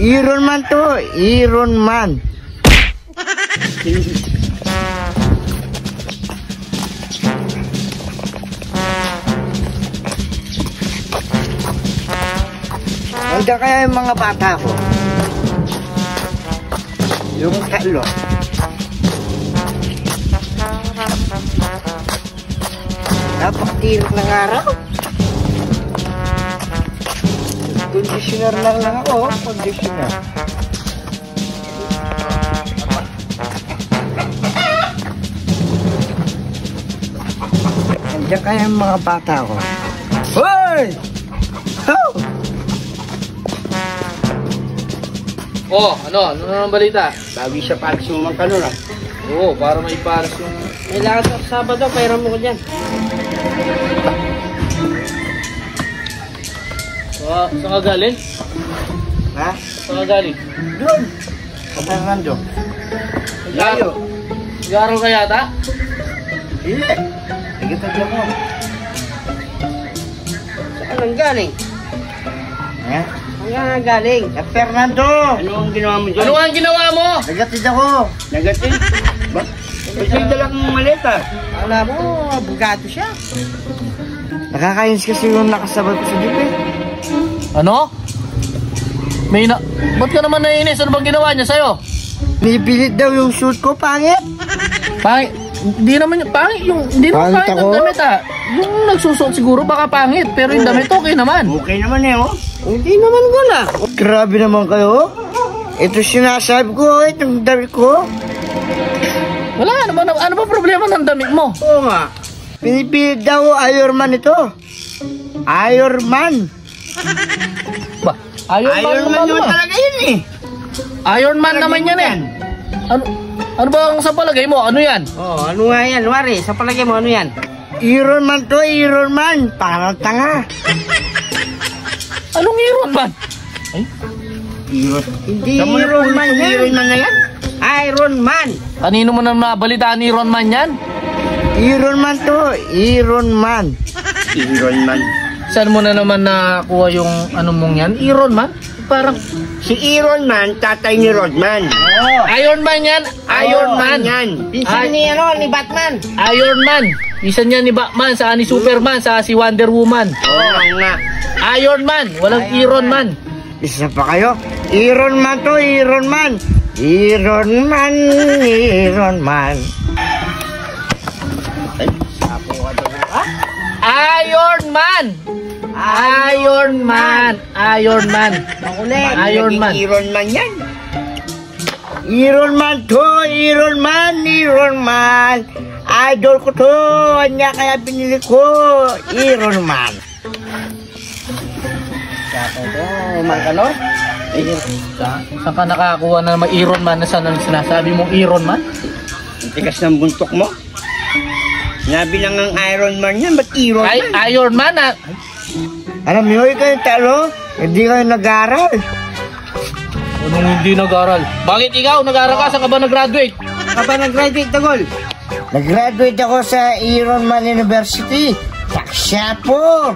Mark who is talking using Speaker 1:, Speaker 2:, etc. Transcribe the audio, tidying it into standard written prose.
Speaker 1: Iron Man to, Iron Man. Handa kaya yung mga bata ko. Yung talo. Napakatirok ng araw. Conditioner lang ako, conditioner. Nandiyan kaya yung mga bata ko. Hoy!
Speaker 2: Oh, ano ang balita?
Speaker 1: Bawi siya para sumang kanon ah.
Speaker 2: Oo, para may paras yung...
Speaker 3: May lakad sa Sabado, pairam mo ko dyan.
Speaker 2: Saan ka galing?
Speaker 1: Ha?
Speaker 2: Saan ka galing?
Speaker 1: Doon! Sa Fernando. Layo.
Speaker 2: Nag-aaral ka yata?
Speaker 1: Hindi. Nagkatagyan mo.
Speaker 3: Saan ang galing?
Speaker 1: Ha?
Speaker 3: Saan ang galing?
Speaker 1: Sa Fernando! Ano ang ginawa mo dyan?
Speaker 2: Ano ang ginawa mo?
Speaker 1: Nagatid ako. Nagatid? Ba? Kasi dala kong maleta.
Speaker 3: Alam mo, abogado siya.
Speaker 1: Nakakainis kasi yung nakasabay ko sa jeep eh.
Speaker 2: Ano? Ba't ka naman naiinis? Ano bang ginawa niya sa'yo?
Speaker 1: Nipilit daw yung suit ko, pangit.
Speaker 2: Pangit? Hindi naman hindi naman
Speaker 1: Pangit
Speaker 2: pangit
Speaker 1: ako?
Speaker 2: ang damit ah. Yung nagsusuot siguro baka pangit, pero yung damit okay naman.
Speaker 1: Okay naman eh, oh.
Speaker 3: Hindi naman ko na.
Speaker 1: Grabe naman kayo. Ito sinasabi ko, itong damit ko.
Speaker 2: Wala naman, ano ba problema ng damit mo?
Speaker 1: Oo nga. Pinipilit daw Iron Man ito. Iron Man.
Speaker 2: Ba? Iron Man naman
Speaker 1: talaga yun eh.
Speaker 2: Iron Man naman yan eh. Ano ba ang sa palagay mo? Ano yan?
Speaker 3: Oh, ano nga yan? Wari, sa palagay mo, ano yan?
Speaker 1: Iron Man to, Iron Man. Parang tanga.
Speaker 2: Anong Iron Man?
Speaker 3: Hindi Iron Man yan.
Speaker 1: Iron Man na yan.
Speaker 3: Iron Man.
Speaker 2: Kanino mo nang nabalitaan ni Iron Man yan?
Speaker 1: Iron Man to, Iron Man. Iron Man.
Speaker 2: Saan mo na naman nakuha yung ano mong yan? Iron Man? Parang
Speaker 1: Si Iron Man, tatay ni Rodman.
Speaker 3: Oh.
Speaker 2: Iron Man yan? Iron Man
Speaker 1: Yan.
Speaker 3: Pinsan ni, ni Batman.
Speaker 2: Iron Man. Isa niya ni Batman, sa ni Superman, sa si Wonder Woman.
Speaker 1: Oo nga.
Speaker 2: Iron Man, walang Iron Man.
Speaker 1: Isa pa kayo. Iron Man to, Iron Man. Iron Man, Iron Man. Ay, sapo ka doon. Ha?
Speaker 2: Iron Man. Iron Man. Iron Man.
Speaker 3: Makulit.
Speaker 2: Iron Man.
Speaker 1: Iron Man yan. Iron Man to, Iron Man, Iron Man. Idol ko to. Anya kaya binili ko. Iron Man.
Speaker 3: Saka ito, Mangkano?
Speaker 2: Saan ka nakakuha na may Iron Man? Saan ang sinasabi mong Iron Man?
Speaker 1: Tigas ng buntok mo. Sinabi lang ang Iron Man yan, ba't Iron Man?
Speaker 2: Iron Man ah.
Speaker 1: Alam niyo, kayo talo, hindi kayo nag-aaral.
Speaker 2: Anong hindi nag-aral? Bakit ikaw nag-aral ka? Saan ka ba nag-graduate?
Speaker 3: Ka ba nag-graduate, Tagol?
Speaker 1: Nag-graduate ako sa Iron Man University. Sa Quiapo.